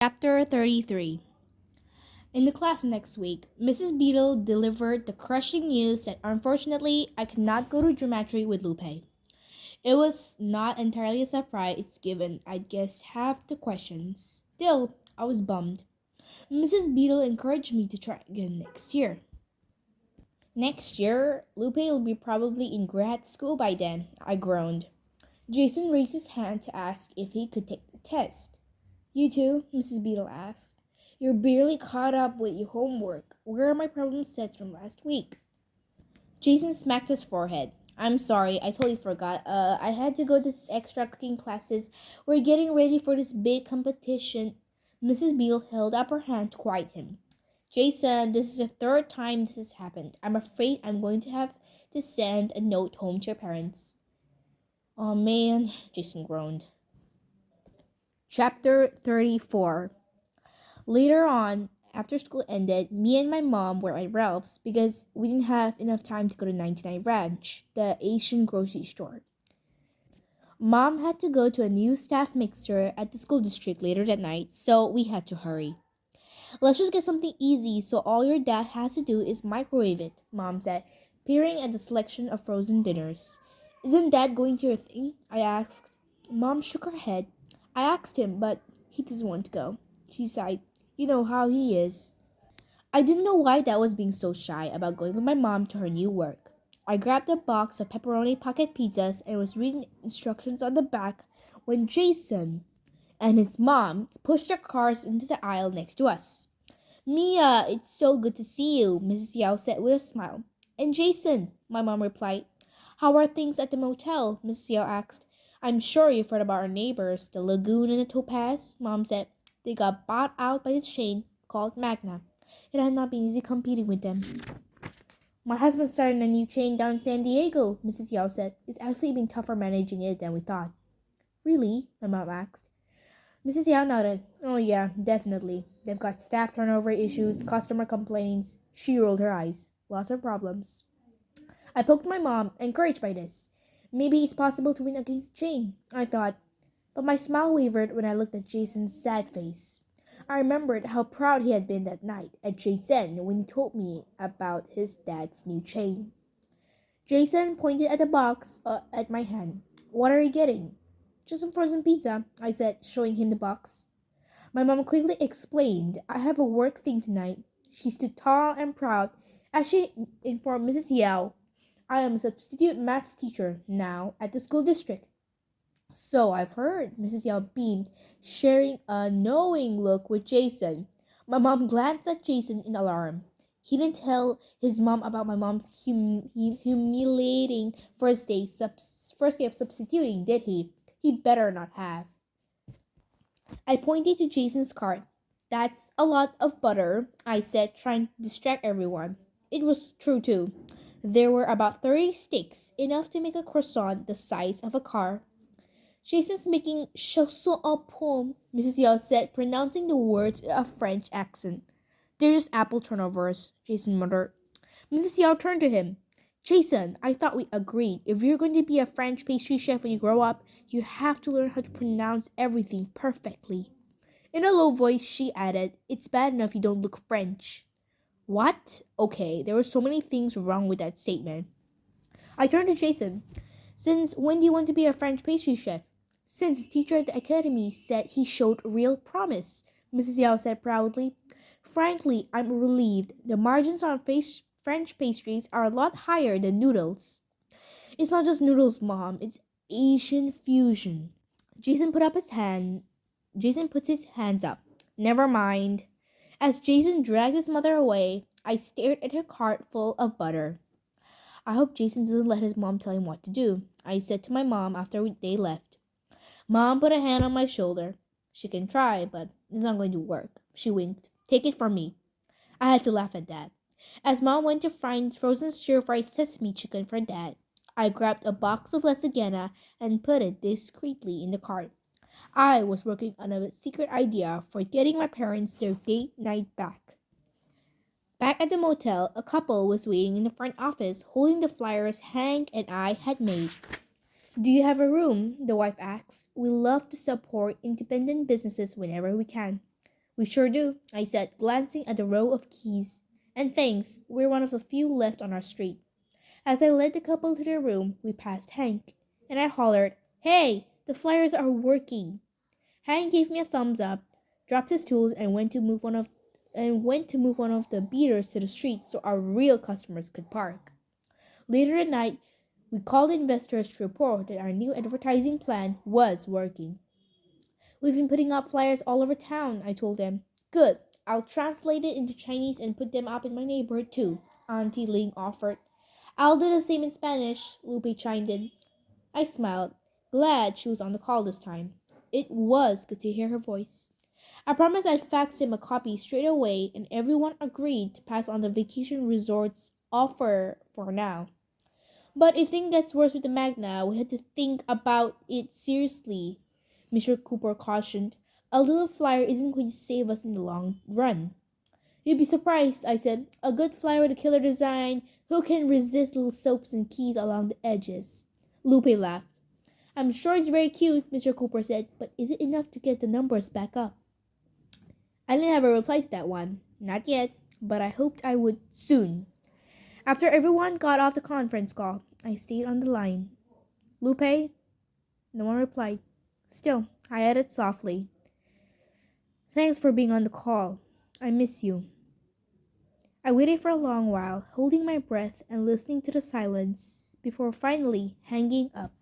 Chapter 33. In the class next week, Mrs. Beadle delivered the crushing news that unfortunately I could not go to geometry with Lupe. It was not entirely a surprise given I'd guessed half the questions. Still, I was bummed. Mrs. Beadle encouraged me to try again next year. Next year, Lupe will be probably in grad school by then, I groaned. Jason raised his hand to ask if he could take the test. You too? Mrs. Beadle asked. You're barely caught up with your homework. Where are my problem sets from last week? Jason smacked his forehead. I'm sorry, I totally forgot. I had to go to this extra cooking classes. We're getting ready for this big competition. Mrs. Beale held up her hand to quiet him. Jason, this is the third time this has happened. I'm afraid I'm going to have to send a note home to your parents. Oh man, Jason groaned. Chapter 34. Later on, after school ended, me and my mom were at Ralph's because we didn't have enough time to go to 99 Ranch, the Asian grocery store. Mom had to go to a new staff mixer at the school district later that night, so we had to hurry. Let's just get something easy so all your dad has to do is microwave it, Mom said, peering at the selection of frozen dinners. Isn't Dad going to your thing? I asked. Mom shook her head. I asked him, but he doesn't want to go. She sighed. You know how he is. I didn't know why Dad was being so shy about going with my mom to her new work. I grabbed a box of pepperoni pocket pizzas and was reading instructions on the back when Jason and his mom pushed their cars into the aisle next to us. Mia, it's so good to see you, Mrs. Yao said with a smile. And Jason, my mom replied. How are things at the motel? Mrs. Yao asked. I'm sure you've heard about our neighbors, the Lagoon and the Topaz, Mom said. They got bought out by this chain called Magna. It had not been easy competing with them. My husband started a new chain down in San Diego, Mrs. Yao said. It's actually been tougher managing it than we thought. Really? My mom asked. Mrs. Yao nodded. Oh yeah, definitely. They've got staff turnover issues, customer complaints. She rolled her eyes. Lots of problems. I poked my mom, encouraged by this. Maybe it's possible to win against Jane, I thought. But my smile wavered when I looked at Jason's sad face. I remembered how proud he had been that night at Jason when he told me about his dad's new chain. Jason pointed at the box at my hand. What are you getting? Just some frozen pizza, I said, showing him the box. My mom quickly explained, I have a work thing tonight. She stood tall and proud as she informed Mrs. Yao, I am a substitute maths teacher now at the school district. So I've heard, Mrs. Yao beamed, sharing a knowing look with Jason. My mom glanced at Jason in alarm. He didn't tell his mom about my mom's humiliating first day of substituting, did he? He better not have. I pointed to Jason's cart. That's a lot of butter, I said, trying to distract everyone. It was true, too. There were about 30 sticks, enough to make a croissant the size of a car. Jason's making chausson au pomme, Mrs. Yao said, pronouncing the words with a French accent. They're just apple turnovers, Jason muttered. Mrs. Yao turned to him. Jason, I thought we agreed. If you're going to be a French pastry chef when you grow up, you have to learn how to pronounce everything perfectly. In a low voice, she added, It's bad enough you don't look French. What? Okay, there were so many things wrong with that statement. I turned to Jason. Since when do you want to be a French pastry chef? Since his teacher at the academy said he showed real promise, Mrs. Yao said proudly. Frankly, I'm relieved. The margins on French pastries are a lot higher than noodles. It's not just noodles, Mom. It's Asian fusion. Jason put up his hand. Jason puts his hands up. Never mind. As Jason dragged his mother away, I stared at her cart full of butter. I hope Jason doesn't let his mom tell him what to do, I said to my mom after they left. Mom put a hand on my shoulder. She can try, but it's not going to work. She winked. Take it from me. I had to laugh at that. As Mom went to find frozen stir-fried sesame chicken for Dad, I grabbed a box of lasagna and put it discreetly in the cart. I was working on a secret idea for getting my parents their date night back. Back at the motel, a couple was waiting in the front office holding the flyers Hank and I had made. Do you have a room? The wife asked. We love to support independent businesses whenever we can. We sure do, I said, glancing at the row of keys. And thanks, we're one of the few left on our street. As I led the couple to their room, we passed Hank, and I hollered, "Hey, the flyers are working!" Hank gave me a thumbs up, dropped his tools, and went to move one of the beaters to the street so our real customers could park. Later at night, we called investors to report that our new advertising plan was working. "We've been putting up flyers all over town," I told them. "Good. I'll translate it into Chinese and put them up in my neighborhood too," Auntie Ling offered. "I'll do the same in Spanish," Lupe chimed in. I smiled, glad she was on the call this time. It was good to hear her voice. I promised I'd fax him a copy straight away, and everyone agreed to pass on the vacation resort's offer for now. "But if things gets worse with the Magna, we have to think about it seriously," Mr. Cooper cautioned. "A little flyer isn't going to save us in the long run." "You'd be surprised," I said. "A good flyer with a killer design. Who can resist little soaps and keys along the edges?" Lupe laughed. "I'm sure it's very cute," Mr. Cooper said, "but is it enough to get the numbers back up?" I didn't have a reply to that one. Not yet, but I hoped I would soon. After everyone got off the conference call, I stayed on the line. "Lupe?" No one replied. Still, I added softly, "Thanks for being on the call. I miss you." I waited for a long while, holding my breath and listening to the silence before finally hanging up.